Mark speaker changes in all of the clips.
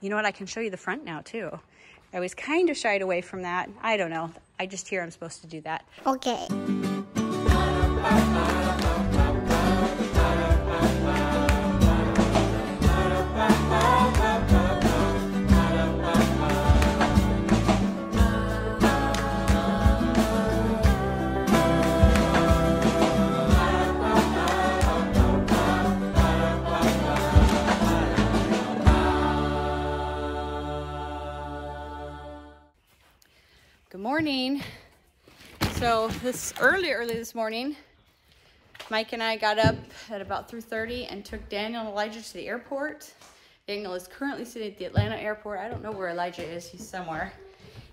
Speaker 1: You know what? I can show you the front now too. I was kind of shied away from that. I don't know. I just hear I'm supposed to do that.
Speaker 2: Okay.
Speaker 1: Good morning. So early this morning, Mike and I got up at about 3:30 and took Daniel and Elijah to the airport. Daniel is currently sitting at the Atlanta airport. I don't know where Elijah is. He's somewhere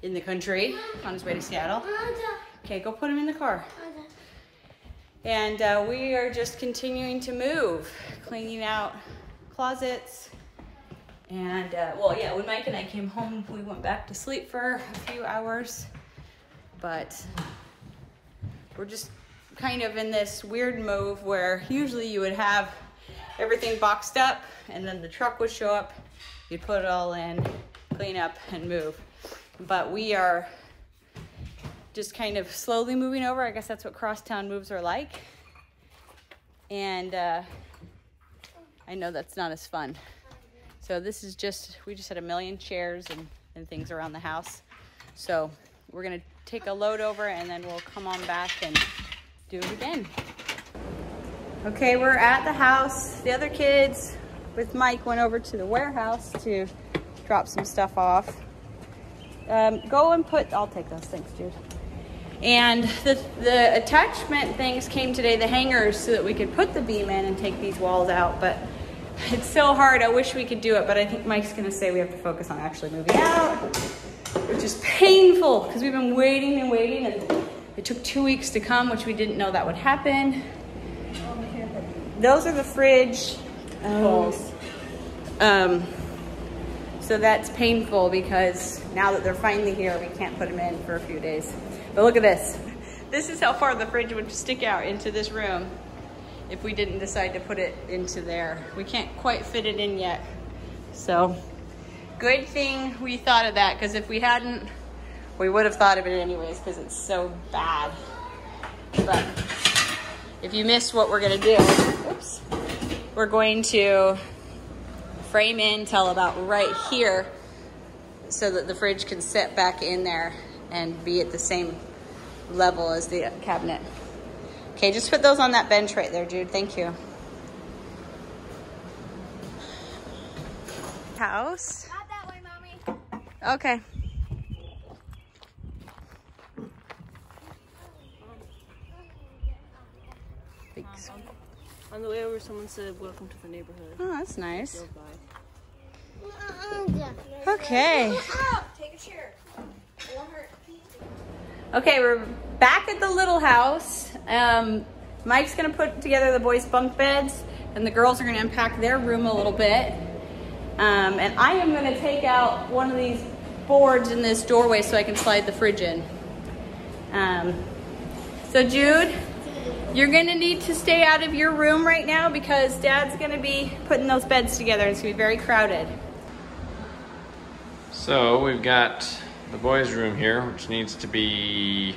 Speaker 1: in the country on his way to Seattle. Okay, go put him in the car. And we are just continuing to move, cleaning out closets. And well, yeah, when Mike and I came home, we went back to sleep for a few hours. But we're just kind of in this weird move where usually you would have everything boxed up and then the truck would show up, you'd put it all in, clean up and move. But we are just kind of slowly moving over. I guess that's what crosstown moves are like. And I know that's not as fun. So this is we just had a million chairs and things around the house. So we're gonna take a load over and then we'll come on back and do it again. Okay, we're at the house. The other kids with Mike went over to the warehouse to drop some stuff off. Go and I'll take those, thanks, Jude. And the attachment things came today, the hangers, so that we could put the beam in and take these walls out, but it's so hard. I wish we could do it, but I think Mike's gonna say we have to focus on actually moving out, which is painful because we've been waiting and waiting, and it took 2 weeks to come, which we didn't know that would happen. Those are the fridge holes. So that's painful because now that they're finally here, we can't put them in for a few days. But look at this. This is how far the fridge would stick out into this room if we didn't decide to put it into there. We can't quite fit it in yet. So good thing we thought of that, because if we hadn't, we would have thought of it anyways because it's so bad. But if you missed what we're gonna do, oops, we're going to frame in till about right here so that the fridge can sit back in there and be at the same level as the cabinet. Okay, just put those on that bench right there, Jude. Thank you. House.
Speaker 2: Not that way, Mommy.
Speaker 1: Okay. Thanks.
Speaker 3: On the way over, someone said, "Welcome to the neighborhood."
Speaker 1: Oh, that's nice.
Speaker 2: Yeah.
Speaker 1: Okay.
Speaker 2: Take a chair. It won't hurt.
Speaker 1: Okay, we're back at the little house. Mike's gonna put together the boys' bunk beds, and the girls are gonna unpack their room a little bit. And I am gonna take out one of these boards in this doorway so I can slide the fridge in. So Jude, you're gonna need to stay out of your room right now because Dad's gonna be putting those beds together. It's gonna be very crowded.
Speaker 4: So we've got the boys' room here, which needs to be,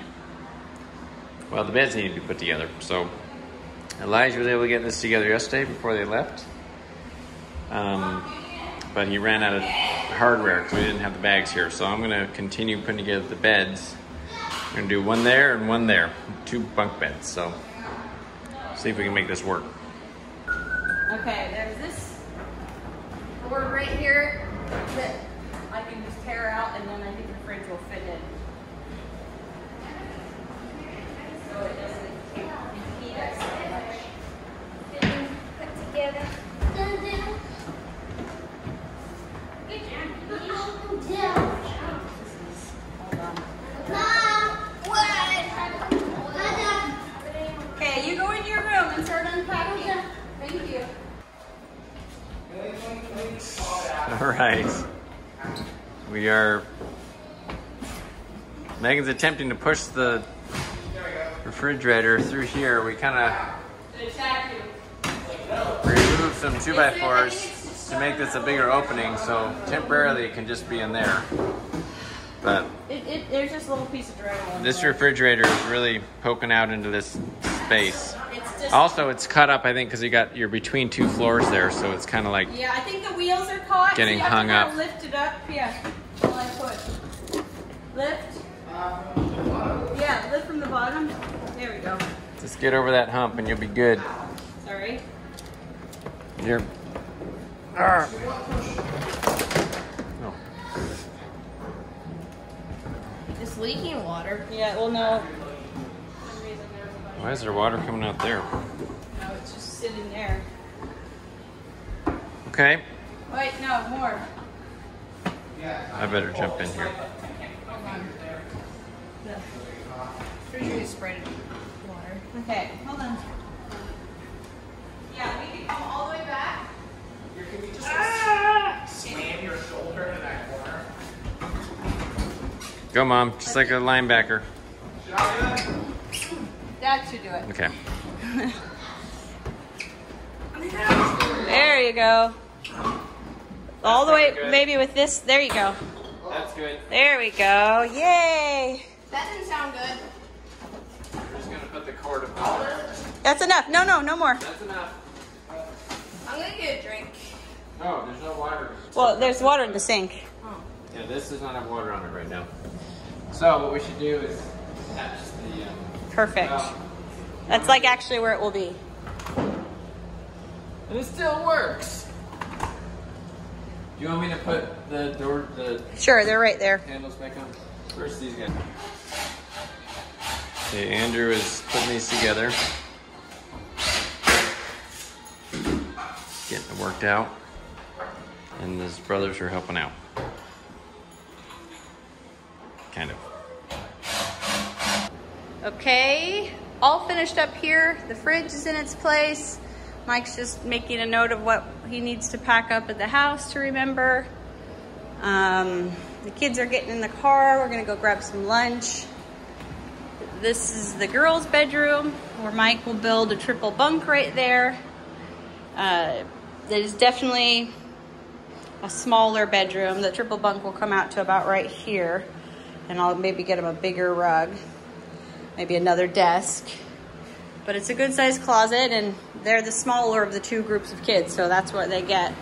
Speaker 4: well, the beds need to be put together. So Elijah was able to get this together yesterday before they left. But he ran out of hardware because we didn't have the bags here. So I'm gonna continue putting together the beds. We're gonna do one there and one there, 2 bunk beds. So see if we can make this work.
Speaker 1: Okay, there's this board right here that I can just tear out, and then I think the fridge will fit in. So it doesn't impede us so much.
Speaker 2: Getting put together.
Speaker 1: Okay, you go in your room and start unpacking. Thank you.
Speaker 4: All right. Megan's attempting to push the refrigerator through here. We kind of removed some 2x4s. is to make this a bigger opening, so temporarily it can just be in there. But
Speaker 1: there's just a little piece of drywall.
Speaker 4: this refrigerator is really poking out into this space.
Speaker 1: It's just,
Speaker 4: Also, it's cut up, I think, because you're between two floors there, so it's kind of like
Speaker 1: yeah, I think the wheels are caught.
Speaker 4: getting
Speaker 1: so you have
Speaker 4: hung
Speaker 1: to kind
Speaker 4: up.
Speaker 1: of lift it up. Yeah. While I push. Lift. Yeah, lift from the bottom. There we go.
Speaker 4: Just get over that hump and you'll be good.
Speaker 1: Sorry.
Speaker 4: You're. Oh.
Speaker 2: It's leaking water.
Speaker 1: Yeah, well, no.
Speaker 4: Why is there water coming out there?
Speaker 1: No, it's just sitting there.
Speaker 4: Okay.
Speaker 1: Wait, no, more.
Speaker 4: I better jump in here.
Speaker 1: Hold on.
Speaker 2: Pretty sure you sprayed it with water.
Speaker 1: Okay, hold on. Yeah, we can come all the way back.
Speaker 5: Can you just slam your shoulder to that corner?
Speaker 4: Go, Mom. Just like a linebacker.
Speaker 1: Dad should do it.
Speaker 4: Okay.
Speaker 1: There you go. All the way,
Speaker 4: pretty good.
Speaker 1: maybe with this. There you go.
Speaker 4: That's good.
Speaker 1: There we go. Yay.
Speaker 2: That didn't sound good.
Speaker 4: I'm just going to put the cord above.
Speaker 1: That's enough. No, no, no more.
Speaker 4: That's enough.
Speaker 2: I'm gonna get a drink.
Speaker 4: Oh, there's no water.
Speaker 1: Well, there's water in the sink.
Speaker 4: Yeah, this does not have water on it right now. So what we should do is attach the...
Speaker 1: Perfect. That's like actually where it will be.
Speaker 4: And it still works. Do you want me to put the
Speaker 1: Sure, they're right there.
Speaker 4: handles back on? Where's these guys? Okay, Andrew is putting these together. Getting it worked out. And his brothers are helping out. Kind of.
Speaker 1: Okay, all finished up here. The fridge is in its place. Mike's just making a note of what he needs to pack up at the house to remember. The kids are getting in the car. We're gonna go grab some lunch. This is the girls' bedroom where Mike will build a triple bunk right there. That is definitely a smaller bedroom. The triple bunk will come out to about right here. And I'll maybe get him a bigger rug. Maybe another desk. But it's a good sized closet and they're the smaller of the two groups of kids, so that's what they get.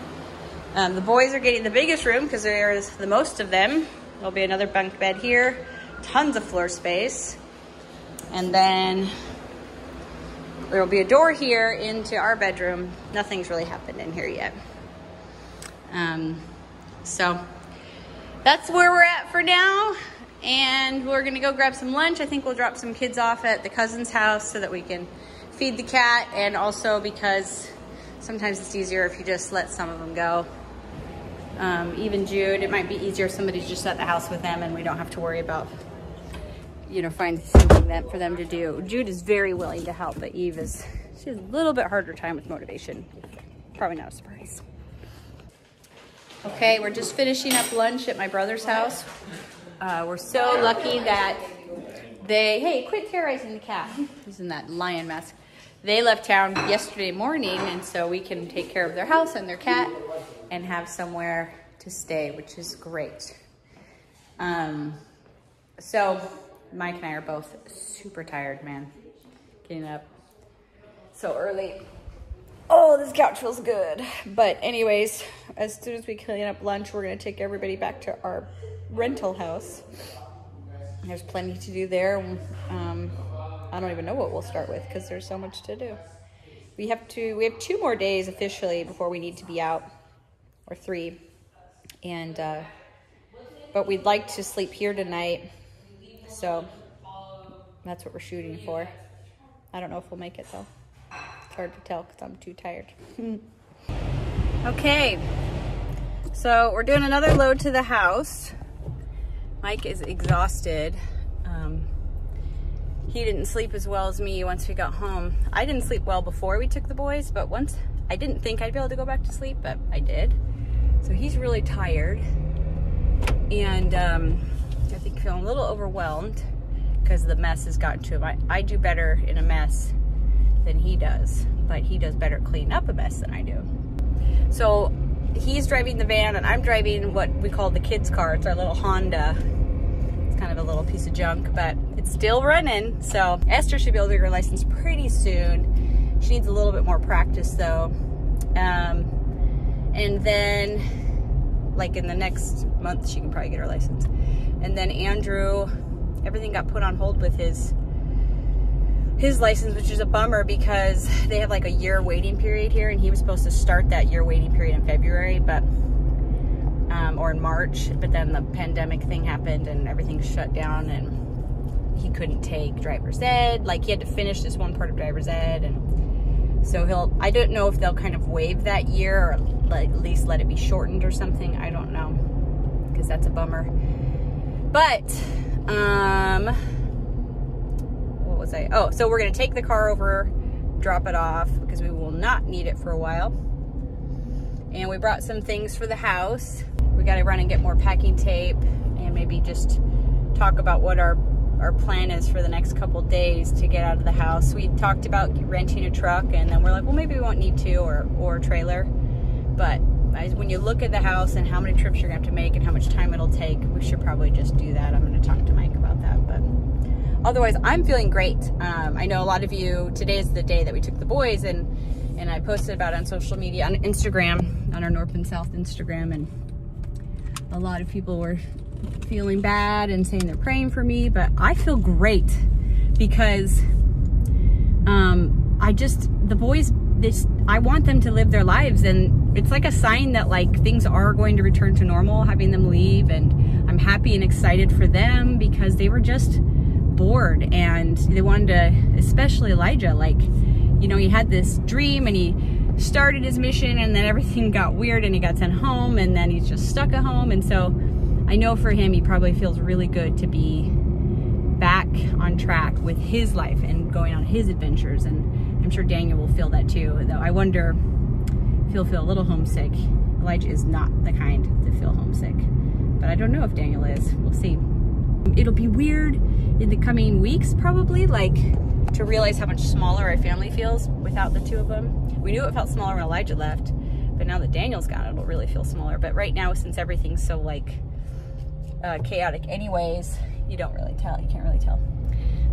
Speaker 1: The boys are getting the biggest room because there is the most of them. There'll be another bunk bed here, tons of floor space. And then there'll be a door here into our bedroom. Nothing's really happened in here yet. So that's where we're at for now. And we're gonna go grab some lunch. I think we'll drop some kids off at the cousin's house so that we can feed the cat, and also because sometimes it's easier if you just let some of them go. Even Jude, it might be easier if somebody's just at the house with them and we don't have to worry about, you know, finding something for them to do. Jude is very willing to help, but Eve she has a little bit harder time with motivation. Probably not a surprise. Okay, we're just finishing up lunch at my brother's house. We're so lucky that hey, quit terrorizing the cat. He's in that lion mask. They left town yesterday morning, and so we can take care of their house and their cat and have somewhere to stay, which is great. So Mike and I are both super tired, man. Getting up so early. Oh, this couch feels good. But anyways, as soon as we clean up lunch, we're gonna take everybody back to our rental house. There's plenty to do there. I don't even know what we'll start with because there's so much to do. We have 2 more days officially before we need to be out, or 3. And but we'd like to sleep here tonight, so that's what we're shooting for. I don't know if we'll make it though. It's hard to tell because I'm too tired. Okay, so we're doing another load to the house. Mike is exhausted. He didn't sleep as well as me once we got home. I didn't sleep well before we took the boys, but once I didn't think I'd be able to go back to sleep, but I did. So he's really tired. And I think feeling a little overwhelmed because the mess has gotten to him. I do better in a mess than he does, but he does better cleaning up a mess than I do. So he's driving the van and I'm driving what we call the kids' car. It's our little Honda. It's kind of a little piece of junk, but it's still running. So Esther should be able to get her license pretty soon. She needs a little bit more practice though. And then like in the next month, she can probably get her license. And then Andrew, everything got put on hold with his license, which is a bummer because they have like a year waiting period here, and he was supposed to start that year waiting period in February, but or in March, but then the pandemic thing happened and everything shut down and he couldn't take driver's ed. Like he had to finish this one part of driver's ed, and so I don't know if they'll kind of waive that year or like at least let it be shortened or something. I don't know, because that's a bummer. But what was I? Oh, so we're gonna take the car over, drop it off because we will not need it for a while. And we brought some things for the house. We gotta run and get more packing tape and maybe just talk about what our plan is for the next couple days to get out of the house. We talked about renting a truck, and then we're like, well, maybe we won't need to, or a trailer. But when you look at the house and how many trips you're gonna have to make and how much time it'll take, we should probably just do that. I'm gonna talk to Mike about that, but otherwise I'm feeling great. I know a lot of you, today is the day that we took the boys, and I posted about it on social media, on Instagram, on our North and South Instagram, and a lot of people were feeling bad and saying they're praying for me, but I feel great because the boys, I want them to live their lives, and it's like a sign that like things are going to return to normal, having them leave, and I'm happy and excited for them because they were just bored and they wanted to, especially Elijah, like, you know, he had this dream and he started his mission and then everything got weird and he got sent home and then he's just stuck at home. And so I know for him, he probably feels really good to be back on track with his life and going on his adventures. And I'm sure Daniel will feel that too, though I wonder if he'll feel a little homesick. Elijah is not the kind to feel homesick, but I don't know if Daniel is. We'll see. It'll be weird in the coming weeks, probably, like, to realize how much smaller our family feels without the two of them. We knew it felt smaller when Elijah left, but now that Daniel's gone, it'll really feel smaller. But right now, since everything's so like chaotic anyways, you don't really tell. You can't really tell.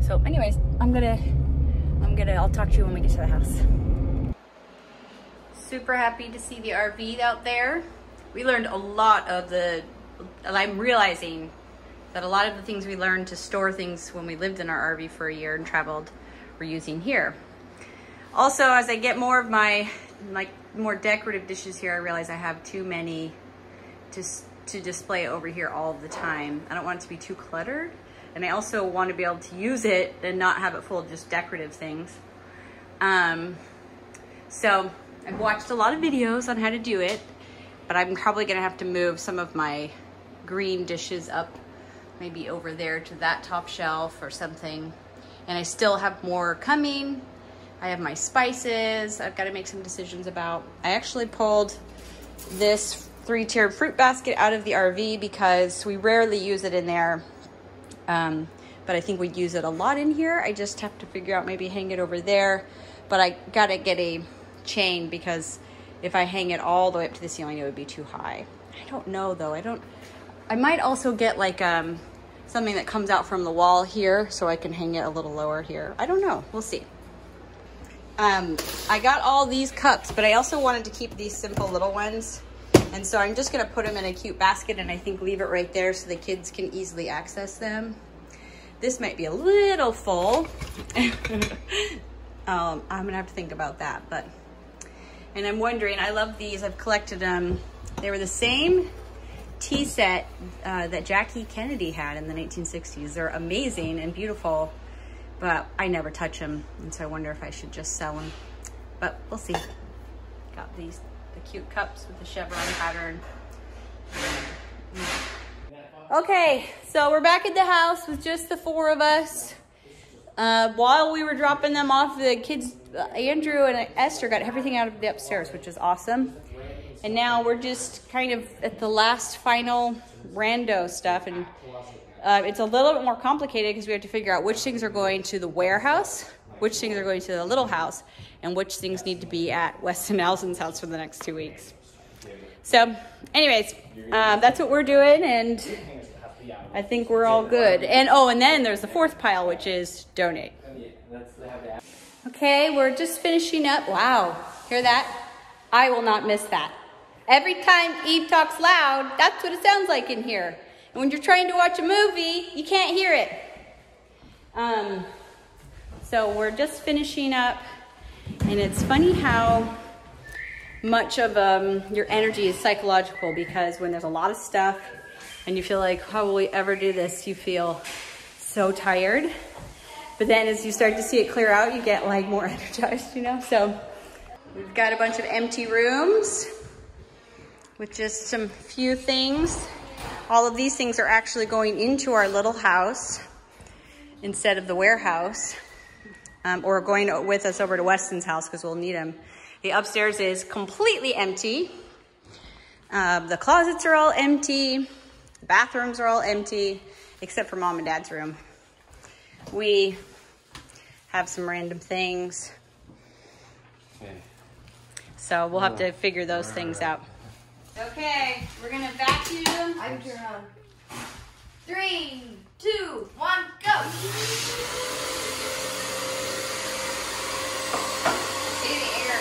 Speaker 1: So anyways, I'll talk to you when we get to the house. Super happy to see the RV out there. We learned a lot of I'm realizing that a lot of the things we learned to store things when we lived in our RV for a year and traveled, we're using here. Also, as I get more of my more decorative dishes here, I realize I have too many to display over here all the time. I don't want it to be too cluttered, and I also want to be able to use it and not have it full of just decorative things. So I've watched a lot of videos on how to do it, but I'm probably gonna have to move some of my green dishes up maybe over there to that top shelf or something. And I still have more coming. I have my spices I've got to make some decisions about. I actually pulled this 3-tiered fruit basket out of the RV because we rarely use it in there. But I think we'd use it a lot in here. I just have to figure out, maybe hang it over there. But I gotta get a chain because if I hang it all the way up to the ceiling, it would be too high. I don't know though. I might also get like something that comes out from the wall here so I can hang it a little lower here. I don't know, we'll see. I got all these cups, but I also wanted to keep these simple little ones. And so I'm just gonna put them in a cute basket and I think leave it right there so the kids can easily access them. This might be a little full. I'm gonna have to think about that, and I'm wondering, I love these, I've collected them. They were the same tea set that Jackie Kennedy had in the 1960s. They're amazing and beautiful, but I never touch them, and so I wonder if I should just sell them. But we'll see. Got the cute cups with the chevron pattern. Okay, so we're back at the house with just the 4 of us. While we were dropping them off, the kids, Andrew and Esther, got everything out of the upstairs, which is awesome. And now we're just kind of at the last final rando stuff. And it's a little bit more complicated because we have to figure out which things are going to the warehouse, which things are going to the little house, and which things need to be at Weston Allison's house for the next 2 weeks. So anyways, that's what we're doing, and I think we're all good. And oh, and then there's the fourth pile, which is donate. Okay, we're just finishing up. Wow, hear that? I will not miss that. Every time Eve talks loud, that's what it sounds like in here. And when you're trying to watch a movie, you can't hear it. So we're just finishing up, and it's funny how much of your energy is psychological, because when there's a lot of stuff and you feel like, how will we ever do this? You feel so tired. But then as you start to see it clear out, you get like more energized, you know? So we've got a bunch of empty rooms with just some few things. All of these things are actually going into our little house instead of the warehouse, or going with us over to Weston's house because we'll need them. The upstairs is completely empty. The closets are all empty. The bathrooms are all empty, except for Mom and Dad's room. We have some random things. So we'll have to figure those things out. Okay, we're gonna vacuum.
Speaker 2: I can turn on. 3, 2, 1, go! See the air.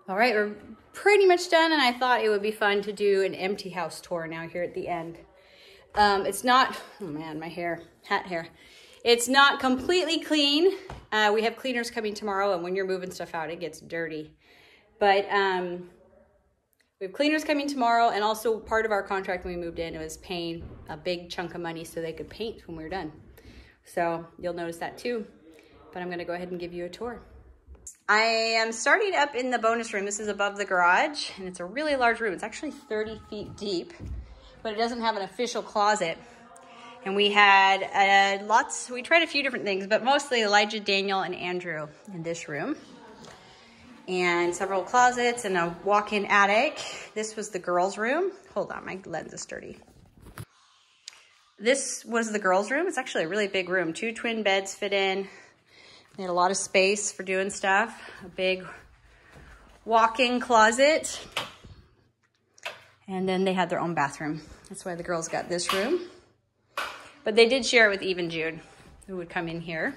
Speaker 1: All right, we're pretty much done, and I thought it would be fun to do an empty house tour now here at the end. It's not, oh man, my hair, hat hair. It's not completely clean. We have cleaners coming tomorrow, and when you're moving stuff out, it gets dirty. But we have cleaners coming tomorrow, and also part of our contract when we moved in was paying a big chunk of money so they could paint when we were done. So you'll notice that too, but I'm gonna go ahead and give you a tour. I am starting up in the bonus room. This is above the garage, and it's a really large room. It's actually 30 feet deep, but it doesn't have an official closet. And we had we tried a few different things, but mostly Elijah, Daniel, and Andrew in this room. And several closets and a walk-in attic. This was the girls' room. Hold on, my lens is dirty. This was the girls' room. It's actually a really big room. 2 twin beds fit in. They had a lot of space for doing stuff. A big walk-in closet. And then they had their own bathroom. That's why the girls got this room. But they did share it with Eve and Jude, who would come in here.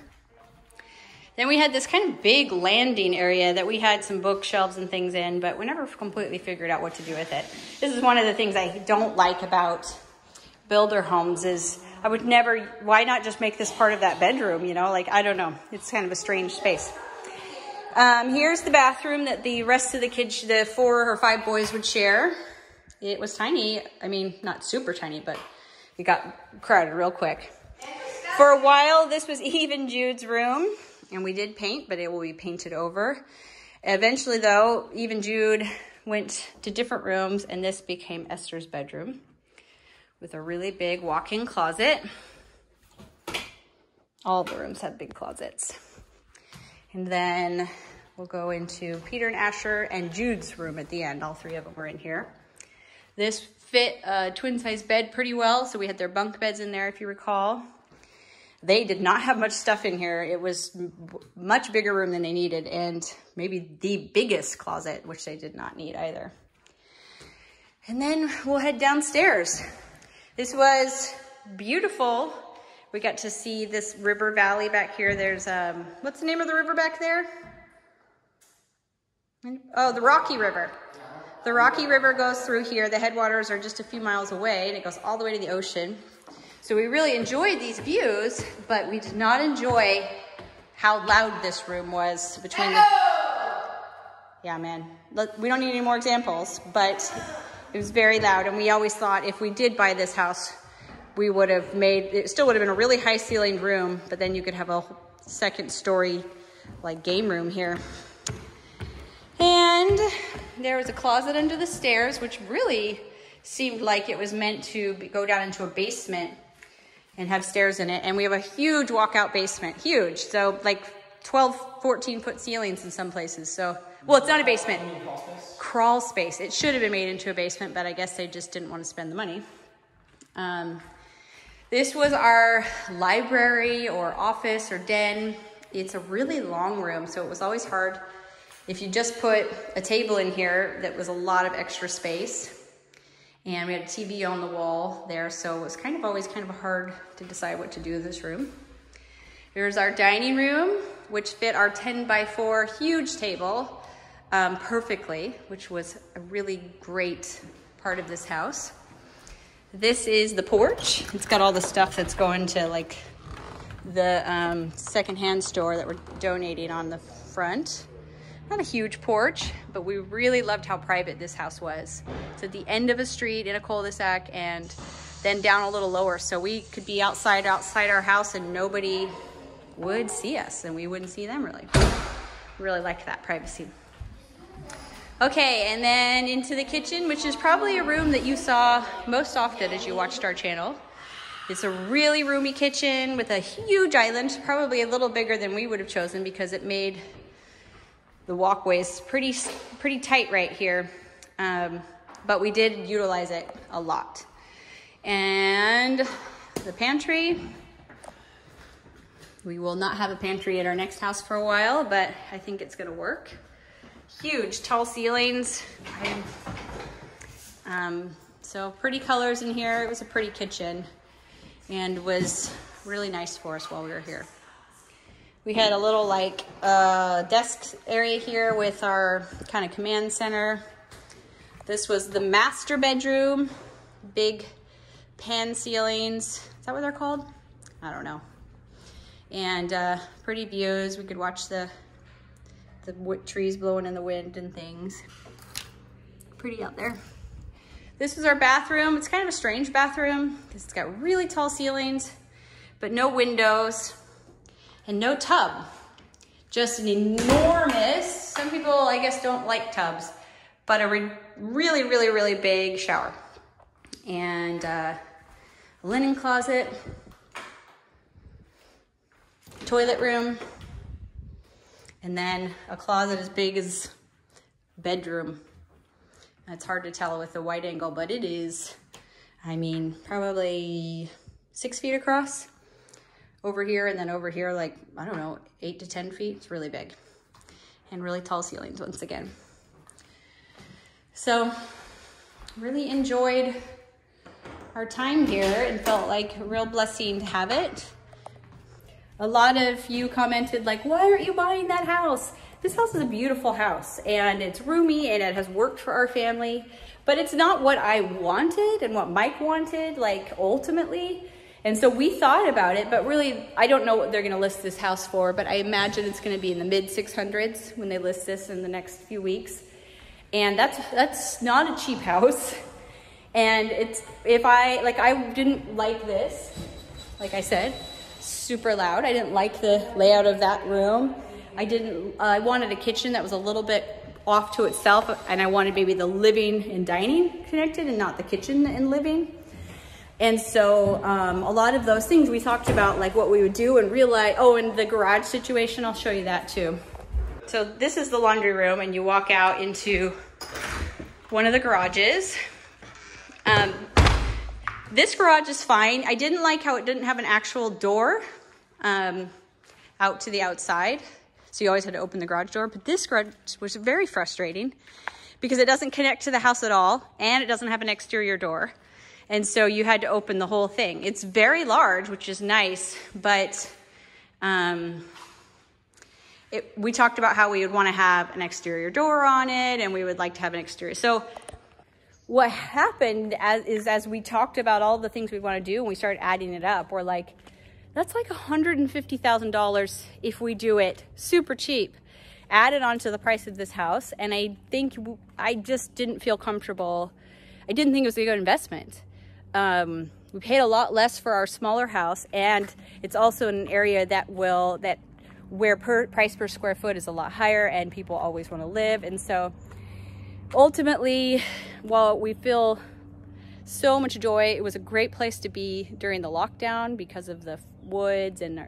Speaker 1: Then we had this kind of big landing area that we had some bookshelves and things in, but we never completely figured out what to do with it. This is one of the things I don't like about builder homes is I would never, why not just make this part of that bedroom, you know? Like, I don't know. It's kind of a strange space. Here's the bathroom that the rest of the kids, the 4 or 5 boys would share. It was tiny. I mean, not super tiny, but it got crowded real quick. For a while, this was Eve and Jude's room, and we did paint, but it will be painted over. Eventually, though, Eve and Jude went to different rooms, and this became Esther's bedroom with a really big walk-in closet. All the rooms have big closets. And then we'll go into Peter and Asher and Jude's room at the end. All 3 of them were in here. This fit a twin-size bed pretty well, so we had their bunk beds in there, if you recall. They did not have much stuff in here. It was much bigger room than they needed, and maybe the biggest closet, which they did not need either. And then we'll head downstairs. This was beautiful. We got to see this river valley back here. There's, what's the name of the river back there? Oh, the Rocky River. The Rocky River goes through here. The headwaters are just a few miles away, and it goes all the way to the ocean. So we really enjoyed these views, but we did not enjoy how loud this room was between the... yeah, man. We don't need any more examples, but it was very loud. And we always thought if we did buy this house, we would have made, it still would have been a really high ceilinged room, but then you could have a second story like game room here. And there was a closet under the stairs, which really seemed like it was meant to go down into a basement and have stairs in it. And we have a huge walkout basement, huge. So like 12, 14 foot ceilings in some places. So, well, it's not a basement, crawl space. It should have been made into a basement, but I guess they just didn't want to spend the money. This was our library or office or den. It's a really long room, so it was always hard. If you just put a table in here, that was a lot of extra space. And we had a TV on the wall there, so it was always kind of hard to decide what to do with this room. Here's our dining room, which fit our 10x4 huge table perfectly, which was a really great part of this house. This is the porch. It's got all the stuff that's going to like the secondhand store that we're donating on the front. Not a huge porch, but we really loved how private this house was. It's at the end of a street in a cul-de-sac and then down a little lower. So we could be outside our house and nobody would see us and we wouldn't see them really. Really liked that privacy. Okay, and then into the kitchen, which is probably a room that you saw most often as you watched our channel. It's a really roomy kitchen with a huge island, probably a little bigger than we would have chosen because it made the walkways pretty tight right here. But we did utilize it a lot. And the pantry, we will not have a pantry at our next house for a while, but I think it's gonna work. Huge, tall ceilings. So pretty colors in here. It was a pretty kitchen and was really nice for us while we were here. We had a little like desk area here with our kind of command center. This was the master bedroom, big pan ceilings. Is that what they're called? I don't know. And pretty views. We could watch the trees blowing in the wind and things. Pretty out there. This is our bathroom. It's kind of a strange bathroom because it's got really tall ceilings, but no windows and no tub. Just an enormous, some people I guess don't like tubs, but a really, really, really big shower. And a linen closet, toilet room, and then a closet as big as bedroom. It's hard to tell with the wide angle, but it is, I mean, probably 6 feet across over here, and then over here, like, I don't know, 8 to 10 feet. It's really big and really tall ceilings once again. So really enjoyed our time here and felt like a real blessing to have it. A lot of you commented like, why aren't you buying that house? This house is a beautiful house and it's roomy and it has worked for our family, but it's not what I wanted and what Mike wanted, like ultimately. And so we thought about it, but really, I don't know what they're gonna list this house for, but I imagine it's gonna be in the mid 600s when they list this in the next few weeks. And that's not a cheap house. And it's, I didn't like this, like I said, super loud. I didn't like the layout of that room. I wanted a kitchen that was a little bit off to itself, and I wanted maybe the living and dining connected and not the kitchen and living. And so a lot of those things we talked about, like what we would do and realize, oh, and the garage situation, I'll show you that too. So this is the laundry room and you walk out into one of the garages. This garage is fine. I didn't like how it didn't have an actual door out to the outside. So you always had to open the garage door. But this garage was very frustrating because it doesn't connect to the house at all and it doesn't have an exterior door. And so you had to open the whole thing. It's very large, which is nice, but we talked about how we would want to have an exterior door on it and we would like to have an exterior. So what happened as we talked about all the things we want to do and we started adding it up, we're like, that's like $150,000 if we do it super cheap. added on to the price of this house. And I think I just didn't feel comfortable. I didn't think it was a good investment. We paid a lot less for our smaller house, and it's also in an area where price per square foot is a lot higher and people always want to live. And so ultimately, while we feel so much joy, it was a great place to be during the lockdown because of the woods and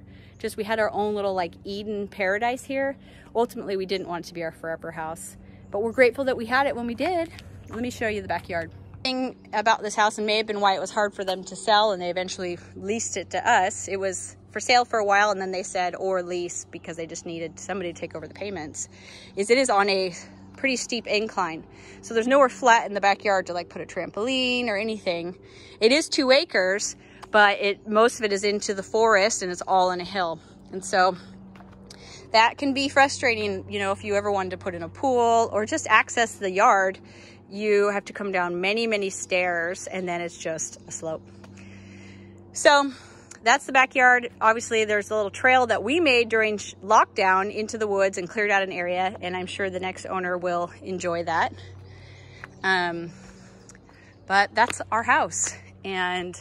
Speaker 1: we had our own little like Eden paradise here. Ultimately, we didn't want it to be our forever house, but we're grateful that we had it when we did. Let me show you the backyard. Thing about this house, and may have been why it was hard for them to sell, and they eventually leased it to us. It was for sale for a while, and then they said or lease because they just needed somebody to take over the payments. It is on a pretty steep incline, so there's nowhere flat in the backyard to like put a trampoline or anything. It is 2 acres, but most of it is into the forest and it's all on a hill, and so that can be frustrating. You know, if you ever wanted to put in a pool or just access the yard, you have to come down many stairs, and then it's just a slope. So that's the backyard. Obviously, there's a little trail that we made during lockdown into the woods and cleared out an area, and I'm sure the next owner will enjoy that. But that's our house, and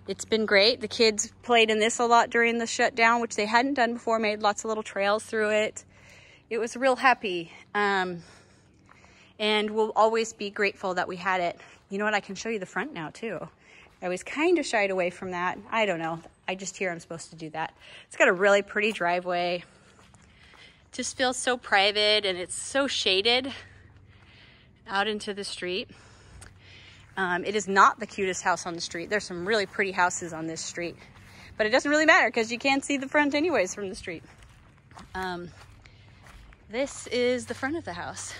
Speaker 1: it's been great. The kids played in this a lot during the shutdown, which they hadn't done before, made lots of little trails through it. It was real happy. And we'll always be grateful that we had it. You know what? I can show you the front now too. I was kind of shied away from that. I don't know. I just hear I'm supposed to do that. It's got a really pretty driveway. Just feels so private, and it's so shaded out into the street. It is not the cutest house on the street. There's some really pretty houses on this street, but it doesn't really matter because you can't see the front anyways from the street. This is the front of the house.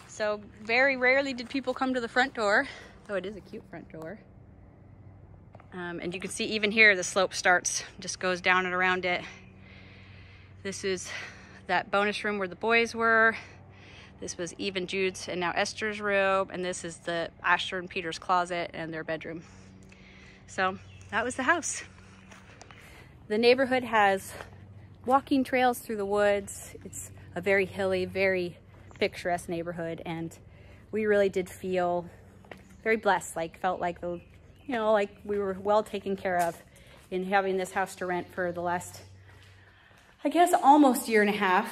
Speaker 1: So very rarely did people come to the front door, though it is a cute front door. And you can see even here the slope starts, just goes down and around it. This is that bonus room where the boys were. This was Eve and Jude's and now Esther's room, and this is the Asher and Peter's closet and their bedroom. So that was the house. The neighborhood has walking trails through the woods. It's a very hilly, very picturesque neighborhood, and we really did feel very blessed, felt like like we were well taken care of in having this house to rent for the last, I guess, almost 1.5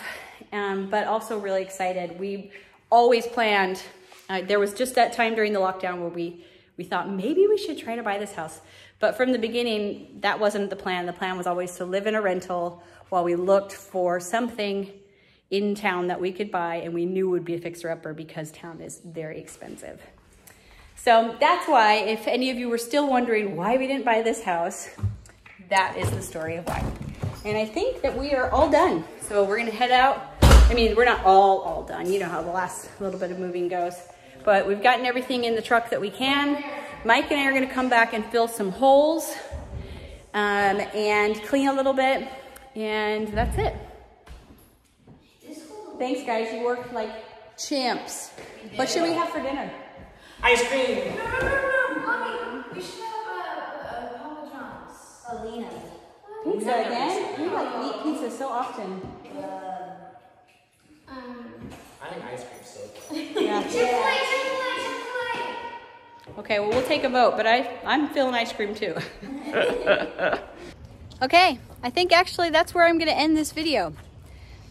Speaker 1: years, but also really excited. We always planned, there was just that time during the lockdown where we thought maybe we should try to buy this house, but from the beginning, that wasn't the plan. The plan was always to live in a rental while we looked for something in town that we could buy, and we knew would be a fixer-upper because town is very expensive. So that's why, if any of you were still wondering why we didn't buy this house, that is the story of why. And I think that we are all done. So we're gonna head out. I mean, we're not all done. You know how the last little bit of moving goes. But we've gotten everything in the truck that we can. Mike and I are gonna come back and fill some holes and clean a little bit, and that's it. Thanks, guys. You worked like champs. What should we have for dinner?
Speaker 5: Ice cream.
Speaker 2: No. Mommy, we should have Papa John's.
Speaker 1: Alina. Pizza again? You like meat pizza so often.
Speaker 5: I think ice cream's so good.
Speaker 1: Yeah.
Speaker 2: Chick-fil-A.
Speaker 1: Okay, well, we'll take a vote, but I'm feeling ice cream too. Okay, I think actually that's where I'm going to end this video.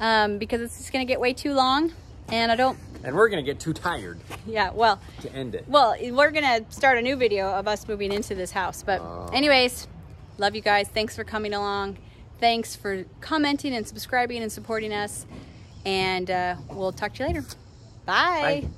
Speaker 1: Because it's just going to get way too long, and
Speaker 4: And we're going to get too tired.
Speaker 1: Yeah, well.
Speaker 4: To end it.
Speaker 1: Well, we're going to start a new video of us moving into this house. But anyways, love you guys. Thanks for coming along. Thanks for commenting and subscribing and supporting us. And we'll talk to you later. Bye.
Speaker 4: Bye.